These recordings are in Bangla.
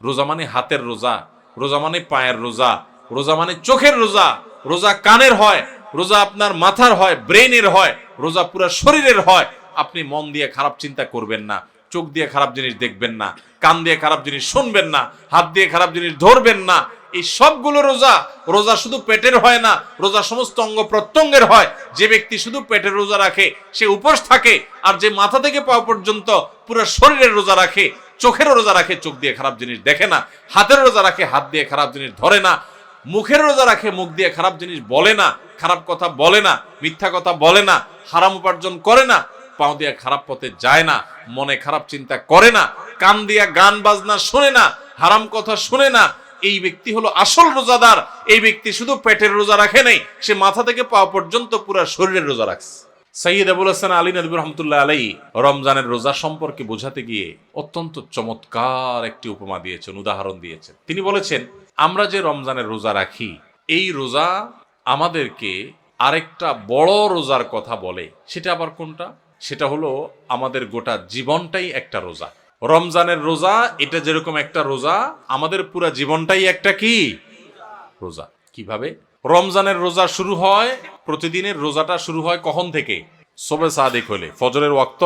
রোজা মানে হাতের রোজা, রোজা মানে পায়ের রোজা, রোজা মানে চোখের রোজা, রোজা কানের হয়, রোজা আপনার মাথার হয়, ব্রেনের হয়, রোজা পুরো শরীরের হয়। আপনি মন দিয়ে খারাপ চিন্তা করবেন না, চোখ দিয়ে খারাপ জিনিস দেখবেন না, কান দিয়ে খারাপ জিনিস শুনবেন না, হাত দিয়ে খারাপ জিনিস ধরবেন না। এই সবগুলো রোজা, রোজা শুধু পেটের হয় না, রোজা সমস্ত অঙ্গ প্রত্যঙ্গের হয়। যে ব্যক্তি শুধু পেটের রোজা রাখে সে উপোস থাকে, আর যে মাথা থেকে পাওয়া পর্যন্ত পুরো শরীরের রোজা রাখে, চোখেরও রোজা রাখে, চোখ দিয়ে খারাপ জিনিস দেখে না, হাতের রোজা রাখে, হাত দিয়ে খারাপ জিনিস ধরে না, মুখের রোজা রাখে, মুখ দিয়ে খারাপ জিনিস বলে না, খারাপ কথা বলে না, মিথ্যা কথা বলে না, হারাম উপার্জন করে না, পাও দিয়ে খারাপ পথে যায় না, মনে খারাপ চিন্তা করে না, কান দিয়া গান বাজনা শুনে না, হারাম কথা শুনে না। এই ব্যক্তি হলো আসল রোজাদার। এই ব্যক্তি শুধু পেটের রোজা রাখে নাই, সে মাথা থেকে পা পর্যন্ত পুরো শরীরের রোজা রাখছে। সৈয়দ আবুল হাসান আলী নদভী রহমতুল্লাহ আলাইহি রমজানের রোজা সম্পর্কে বোঝাতে গিয়ে অত্যন্ত চমৎকার একটি উপমা দিয়েছেন, উদাহরণ দিয়েছেন। তিনি বলেছেন, আমরা যে রমজানের রোজা রাখি, এই রোজা আমাদেরকে আরেকটা বড় রোজার কথা বলে। সেটা আবার কোনটা? সেটা হলো আমাদের গোটা জীবনটাই একটা রোজা। রমজানের রোজা এটা যেরকম একটা রোজা, আমাদের পুরো জীবনটাই একটা কি রোজা। কিভাবে? রমজানের রোজা শুরু হয়, প্রতিদিনের রোজাটা শুরু হয় কখন থেকে? সুবহে সাদিক হলে, ফজরের ওয়াক্ত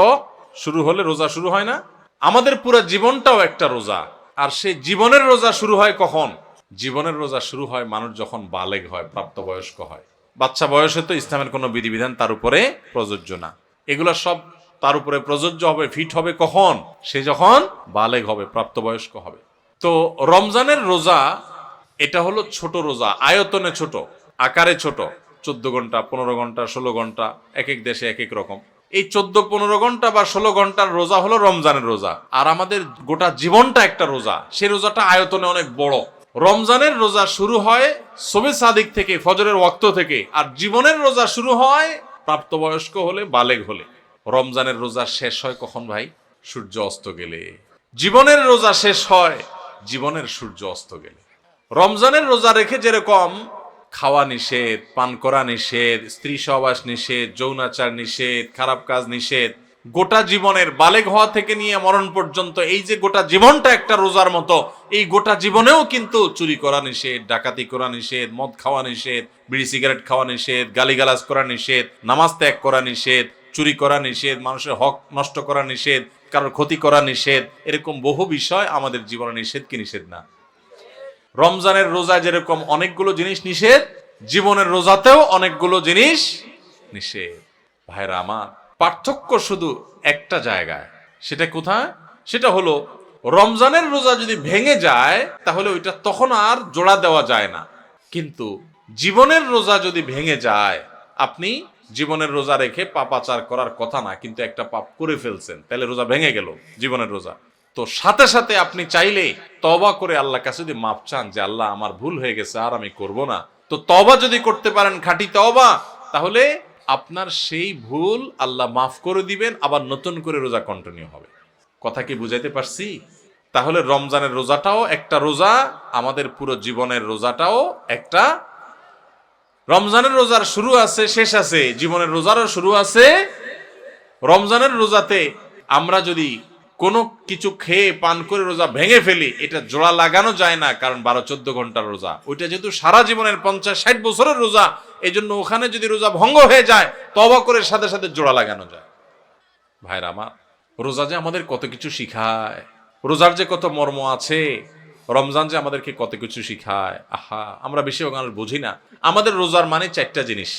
শুরু হলে রোজা শুরু হয় না? আমাদের পুরো জীবনটাও একটা রোজা। আর সেই জীবনের রোজা শুরু হয় কখন? জীবনের রোজা শুরু হয় মানুষ যখন বালেগ হয়, প্রাপ্তবয়স্ক হয়। বাচ্চা বয়সে তো ইসলামের কোনো বিধিবিধান তার উপরে প্রযোজ্য না। এগুলা সব তার উপরে প্রযোজ্য হবে, ফিট হবে কখন? সে যখন বালেগ হবে, প্রাপ্তবয়স্ক হবে। তো রমজানের রোজা এটা হলো ছোট রোজা, আয়তনে ছোট, আকারে ছোট। 14 ঘন্টা, 15 ঘন্টা, 16 ঘন্টা, এক এক দেশে এক এক রকম। এই 14-15 ঘন্টা বা 16 ঘন্টার রোজা হলো রমজানের রোজা। আর আমাদের গোটা জীবনটা একটা রোজা, সেই রোজাটা আয়তনে অনেক বড়। রমজানের রোজা শুরু হয় সুবহে সাদিক থেকে, ফজরের ওয়াক্ত থেকে। আর জীবনের রোজা শুরু হয় প্রাপ্তবয়স্ক হলে, বালেগ হলে। রমজানের রোজা শেষ হয় কখন ভাই? সূর্য অস্ত গেলে। জীবনের রোজা শেষ হয় জীবনের সূর্য অস্ত গেলে। রমজানের রোজা রেখে যেরকম খাওয়া নিষেধ, পান করা নিষেধ, স্ত্রী সহবাস নিষেধ, যৌনাচার নিষেধ, খারাপ কাজ নিষেধ, গোটা জীবনের বালেগ হওয়া থেকে নিয়ে মরণ পর্যন্ত এই যে গোটা জীবনটা একটা রোজার মতো, এই গোটা জীবনেও কিন্তু চুরি করা নিষেধ, ডাকাতি করা নিষেধ, মদ খাওয়া নিষেধ, বিড়ি সিগারেট খাওয়া নিষেধ, গালিগালাজ করা নিষেধ, নামাজ ত্যাগ করা নিষেধ, চুরি করা নিষেধ, মানুষের হক নষ্ট করা নিষেধ, কারোর ক্ষতি করা নিষেধ। এরকম বহু বিষয় আমাদের জীবনে নিষেধ কি নিষেধ না? রমজানের রোজা যেরকম অনেকগুলো জিনিস নিষেধ, জীবনের রোজাতেও অনেকগুলো জিনিস নিষেধ। ভাইরা আমার, পার্থক্য শুধু একটা জায়গায়। সেটা কোথায়? সেটা হলো রমজানের রোজা যদি ভেঙে যায় তাহলে ওইটা তখন আর জোড়া দেওয়া যায় না। কিন্তু জীবনের রোজা যদি ভেঙে যায়, আপনি জীবনের রোজা রেখে পাপাচার করার কথা না, কিন্তু একটা পাপ করে ফেলছেন, তাহলে রোজা ভেঙে গেল, জীবনের রোজা। তো সাথে সাথে আপনি চাইলে তওবা করে আল্লাহর কাছে যদি মাপ চান যে আল্লাহ আমার ভুল হয়ে গেছে, আর আমি করব না, তো তওবা যদি করতে পারেন, খাঁটি তওবা, তাহলে আপনার সেই ভুল আল্লাহ মাফ করে দিবেন, আবার নতুন করে রোজা কন্টিনিউ হবে। কথা কি বুঝাইতে পারছি? তাহলে রমজানের রোজাটাও একটা রোজা, আমাদের পুরো জীবনের রোজাটাও একটা। রমজানের রোজার শুরু আছে, শেষ আছে, জীবনের রোজারও শুরু আছে। রমজানের রোজাতে আমরা যদি কোনো কিছু খেয়ে পান করে রোজা ভেঙে ফেলি, এটা জোড়া লাগানো যায় না, কারণ 12-14 ঘন্টার রোজা। ওইটা যেহেতু সারা জীবনের 50-60 বছরের রোজা, এই জন্য ওখানে যদি রোজা ভঙ্গ হয়ে যায়, তওবা করে সাথে সাথে জোড়া লাগানো যায়। ভাইরা আমার, রোজা যে আমাদের কত কিছু শিখায়, রোজার যে কত মর্ম আছে, রমজান যে আমাদেরকে কত কিছু শিখায়। আহা, আমরা বেশিরভাগ মানুষ বুঝি না। আমাদের রোজার মানে 4টা জিনিস।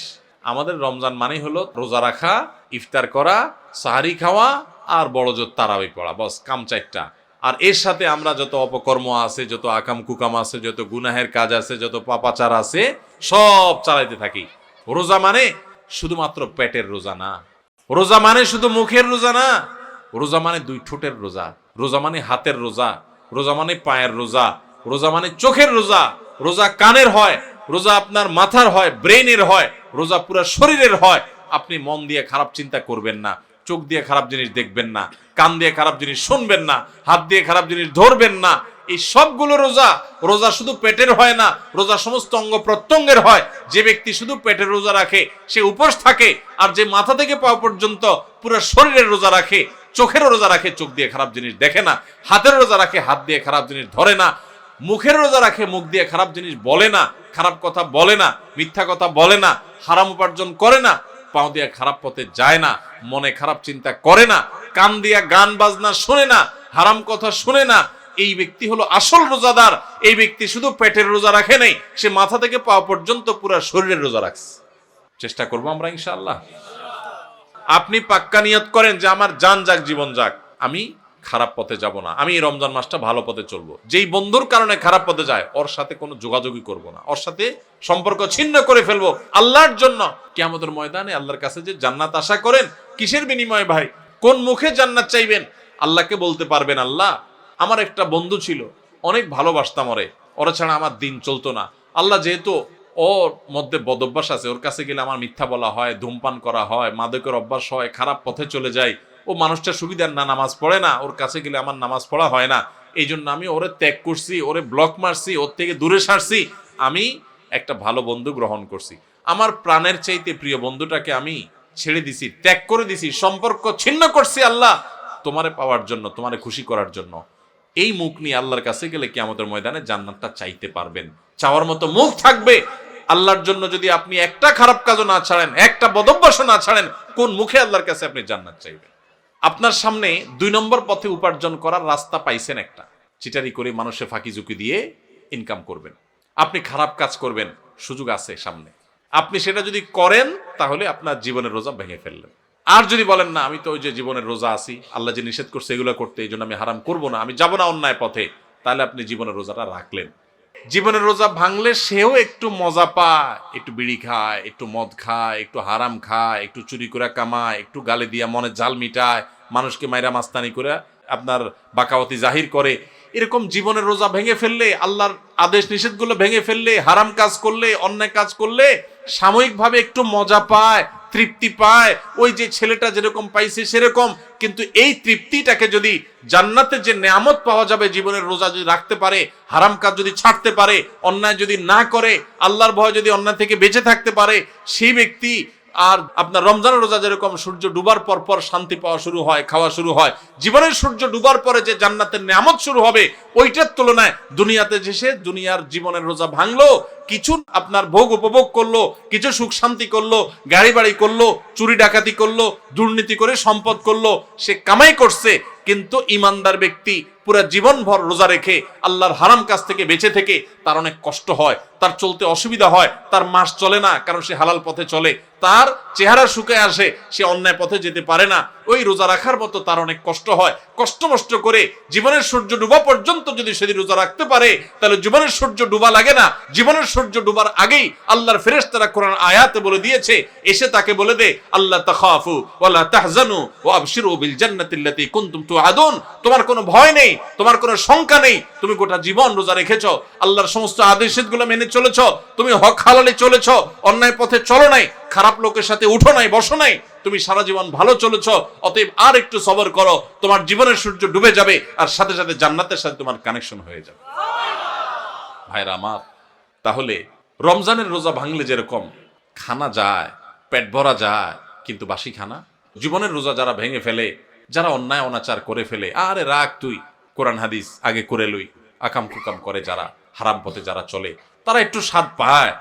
আমাদের রমজান মানে হলো রোজা রাখা, ইফতার করা, সাহারি খাওয়া, আর বড় জোর তারাবি পড়া, বস কাম 4টা। আর এর সাথে আমরা যত অপকর্ম আছে, যত আকাম কুকাম আছে, যত গুনাহের কাজ আছে, যত পাপাচার আছে, সব চালাইতে থাকি। রোজা মানে শুধুমাত্র পেটের রোজা না, রোজা মানে শুধু মুখের রোজা না, রোজা মানে 2 ঠোঁটের রোজা, রোজা মানে হাতের রোজা, রোজা মানে পায়ের রোজা, রোজা মানে চোখের রোজা, রোজা কানের হয়, রোজা আপনার মাথার হয়, ব্রেনের হয়, রোজা পুরো শরীরের হয়। আপনি মন দিয়ে খারাপ চিন্তা করবেন না, চোখ দিয়ে খারাপ জিনিস দেখবেন না, কান দিয়ে খারাপ জিনিস শুনবেন না, হাত দিয়ে খারাপ জিনিস ধরবেন না। এই সবগুলো রোজা, রোজা শুধু পেটের হয় না, রোজা সমস্ত অঙ্গ প্রত্যঙ্গের হয়। যে ব্যক্তি শুধু পেটের রোজা রাখে সে উপোস থাকে, আর যে মাথা থেকে পাওয়া পর্যন্ত পুরো শরীরের রোজা রাখে, চোখেরও রোজা রাখে, চোখ দিয়ে খারাপ জিনিস দেখে না, হাতের রোজা রাখে, হাত দিয়ে খারাপ জিনিস ধরে না, মুখের রোজা রাখে, মুখ দিয়ে খারাপ জিনিস বলে না, খারাপ কথা বলে না, মিথ্যা কথা বলে না, হারাম উপার্জন করে না, পাও দিয়ে খারাপ পথে যায় না, মনে খারাপ চিন্তা করে না, কান দিয়া গান বাজনা শুনে না, হারাম কথা শুনে না, এই ব্যক্তি হলো আসল রোজাদার। এই ব্যক্তি শুধু পেটের রোজা রাখে নাই, সে মাথা থেকে পা পর্যন্ত পুরো শরীরের রোজা রাখছে। চেষ্টা করবো আমরা ইনশাআল্লাহ। আপনি পাক্কা নিয়ত করেন যে আমার জান যাক জীবন যাক, আমি খারাপ পথে যাব না, আমি এই রমজান মাসটা ভালো পথে চলবো। যেই বন্ধুর কারণে খারাপ পথে যায় ওর সাথে কোনো যোগাযোগই করব না, ওর সাথে সম্পর্ক ছিন্ন করে ফেলবো আল্লাহর জন্য। কিয়ামতের ময়দানে আল্লাহর কাছে যে জান্নাত আশা করেন, কিসের বিনিময়ে ভাই? কোন মুখে জান্নাত চাইবেন? আল্লাহকে বলতে পারবেন, আল্লাহ আমার একটা বন্ধু ছিল, অনেক ভালোবাসতাম ওরা ছাড়া আমার দিন চলতো না। আল্লাহ যেহেতু ওর মধ্যে বদ অভ্যাস আছে, ওর কাছে গেলে আমার মিথ্যা বলা হয়, ধূমপান করা হয়, মাদকের অভ্যাস হয়, খারাপ পথে চলে যায়, ও মানুষটা সুবিধার না, নামাজ পড়ে না, ওর কাছে গেলে আমার নামাজ পড়া হয় না, এই জন্য আমি ওরে ত্যাগ করছি, ওরে ব্লক মারছি, ওর থেকে দূরে সারছি, আমি একটা ভালো বন্ধু গ্রহণ করছি। আমার প্রাণের চাইতে প্রিয় বন্ধুটাকে আমি ছেড়ে দিছি, ত্যাগ করে দিছি, সম্পর্ক ছিন্ন করছি আল্লাহ তোমারে পাওয়ার জন্য, তোমারে খুশি করার জন্য। এই মুখ নিয়ে আল্লাহর কাছে গেলে কিয়ামতের ময়দানে জান্নাতটা চাইতে পারবেন, চাওয়ার মতো মুখ থাকবে। আল্লাহর জন্য যদি আপনি একটা খারাপ কাজও না ছাড়েন, একটা বদভ্যাসও না ছাড়েন, কোন মুখে আল্লাহর কাছে আপনি জান্নাত চাইবেন? আপনার সামনে 2 নম্বর পথে উপার্জন করার রাস্তা পাইছেন একটা, চিটারি করে মানুষে ফাঁকি ঝুঁকি দিয়ে ইনকাম করবেন, আপনি খারাপ কাজ করবেন, সুযোগ আছে সামনে, আপনি সেটা যদি করেন তাহলে আপনার জীবনের রোজা ভেঙে ফেললেন। আর যদি বলেন না আমি তো ওই যে জীবনের রোজা আছি, আল্লাহ যে নিষেধ করছে এগুলো করতে, এই জন্য আমি হারাম করবো না, আমি যাবো না অন্যায় পথে, তাহলে আপনি জীবনের রোজাটা রাখলেন। জীবনের রোজা ভাঙলে সেও একটু মজা পায়, একটু বিড়ি খায়, একটু মদ খায়, একটু হারাম খায়, একটু চুরি করে কামায়, একটু গালে দিয়া মনে জাল মিটায়, মানুষকে মাইরা মাস্তানি করে আপনার বাকাওয়াতি জাহির করে। এরকম জীবনের রোজা ভেঙে ফেললে, আল্লাহর আদেশ নিষেধগুলো ভেঙে ফেললে, হারাম কাজ করলে, অন্যায় কাজ করলে সাময়িকভাবে একটু মজা পায়, তৃপ্তি পায়, ওই যে ছেলেটা যেরকম পাইছে সেরকম। কিন্তু এই তৃপ্তিটাকে যদি জান্নাতের যে নেয়ামত পাওয়া যাবে জীবনের রোজা যদি রাখতে পারে, হারাম কাজ যদি ছাড়তে পারে, অন্যায় যদি না করে, আল্লাহর ভয় যদি অন্যায় থেকে বেঁচে থাকতে পারে, সেই ব্যক্তি আর আপনার রমজানের রোজা যেরকম সূর্য ডুবার পর পর শান্তি পাওয়া শুরু হয়, খাওয়া শুরু হয়, জীবনের সূর্য ডুবার পরে যে জান্নাতের নেয়ামত শুরু হবে, ওইটার তুলনায় দুনিয়াতে এসে দুনিয়ার জীবনের রোজা ভাঙলো, কিছু আপনার ভোগ উপভোগ করলো, কিছু সুখ শান্তি করলো, গাড়ি বাড়ি করলো, চুরি ডাকাতি করলো, দুর্নীতি করে সম্পদ করলো, সে কামাই করছে। কিন্তু ইমানদার ব্যক্তি পুরা জীবনভর রোজা রেখে আল্লাহর হারাম কাজ থেকে বেঁচে থেকে তার অনেক কষ্ট হয়, তার চলতে অসুবিধা হয়, তার মাস চলে না, কারণ সে হালাল পথে চলে, তার চেহারা শুকিয়ে আসে, সে অন্যায় পথে যেতে পারে না, ওই রোজা রাখার মতো তার অনেক কষ্ট হয়। কষ্ট মষ্ট করে জীবনের সূর্য ডুবা পর্যন্ত যদি সেদিন রোজা রাখতে পারে, তাহলে জীবনের সূর্য ডুবা লাগে না। জীবনের সূর্য ডুবার আগেই আল্লাহর ফেরেশতারা কোরআন আয়াতে বলে দিয়েছে, এসে তাকে বলে দে আল্লাহ তাখাফু ওয়ালা তাহজানু ওয়া আবশিরু বিল জান্নাতিল্লাতী কুনতুম তুআদুন। তোমার কোনো ভয় নেই, তোমার কোনো শঙ্কা নেই, তুমি গোটা জীবন রোজা রেখেছো, আল্লাহর সমস্ত আদেশগুলো মেনে চলেছো, তুমি হক হালালে চলেছো, অন্যায় পথে চলো নাই, খারাপ লোকের সাথে উঠো নাই, বসো নাই, তুমি সারা জীবন ভালো চলেছো। অতএব আর একটু সবর করো, তোমার জীবনের সূর্য ডুবে যাবে, আর সাথে সাথে জান্নাতের সাথে তোমার কানেকশন হয়ে যাবে। ভাইরা আমার, তাহলে রমজানের রোজা ভাঙলে যেরকম খানা যায়, পেট ভরা যায়, কিন্তু বাসি খানা, জীবনের রোজা যারা ভেঙে ফেলে, যারা অন্যায় অনাচার করে ফেলে, আরে রাখ তুই, কোরআন হাদিস আগে করে লই, আকাম কুকাম করে যারা, হারাম পথে যারা চলে, তারা একটু স্বাদ পায়।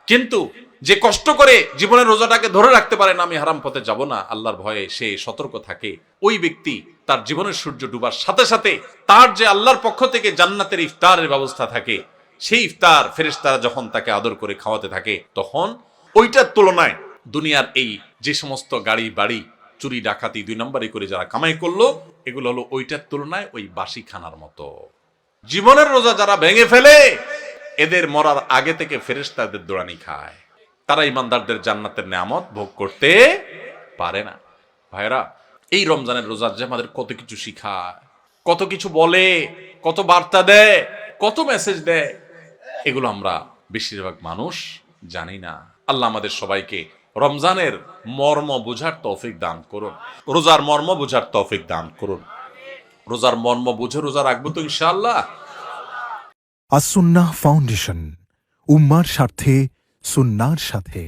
কিন্তু যে কষ্ট করে জীবনের রোজাটাকে ধরে রাখতে পারে না, আমি হারাম পথে যাব না, আল্লাহর ভয়ে সে সতর্ক থাকে, ওই ব্যক্তি তার জীবনের সূর্য ডুবার সাথে সাথে তার যে আল্লাহর পক্ষ থেকে জান্নাতের ইফতারের ব্যবস্থা থাকে, সেই ইফতার ফেরেশতারা যখন তাকে আদর করে খাওয়াতে থাকে, তখন ওইটার তুলনায় দুনিয়ার এই যে সমস্ত গাড়ি বাড়ি চুরি ডাকাতি 2 নম্বরই করে যারা কামাই করলো, এগুলো হলো ওইটার তুলনায় ওই বাসি খানার মতো। জীবনের রোজা যারা ভেঙে ফেলে, এদের মরার আগে থেকে ফেরেশতাদের দৌড়ানি খায়, তারা ইমানদারদের জান্নাতের নেয়ামত ভোগ করতে পারে না। ভাইরা, এই রমজানের রোজা যে আমাদের কত কিছু শিখায়, কত কিছু বলে, কত বার্তা দেয়, কত মেসেজ দেয়, এগুলো আমরা বেশিরভাগ মানুষ জানি না। আল্লাহ আমাদের সবাইকে রমজানের মর্ম বোঝার তৌফিক দান করুন, রোজার মর্ম বোঝার তৌফিক দান করুন। রোজার মর্ম বুঝে রোজা রাখবো তো ইনশাআল্লাহ। আসুন্নাহ ফাউন্ডেশন, উম্মার স্বার্থে সুন্নাহর সাথে।